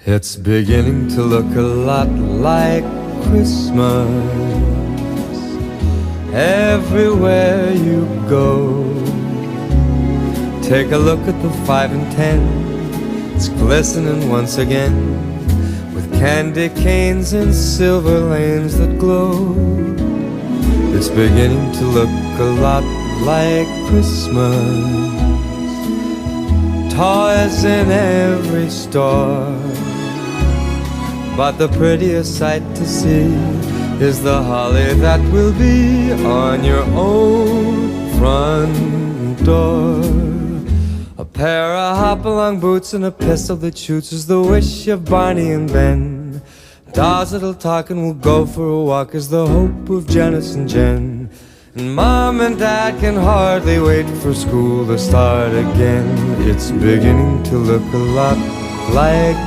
It's beginning to look a lot like Christmas everywhere you go. Take a look at the 5 and 10. It's glistening once again with candy canes and silver lanes that glow. It's beginning to look a lot like Christmas. Toys in every store, but the prettiest sight to see is the holly that will be on your own front door. A pair of hop-along boots and a pistol that shoots is the wish of Barney and Ben. Dolls that'll talk and will go for a walk is the hope of Janice and Jen. And Mom and Dad can hardly wait for school to start again. It's beginning to look a lot like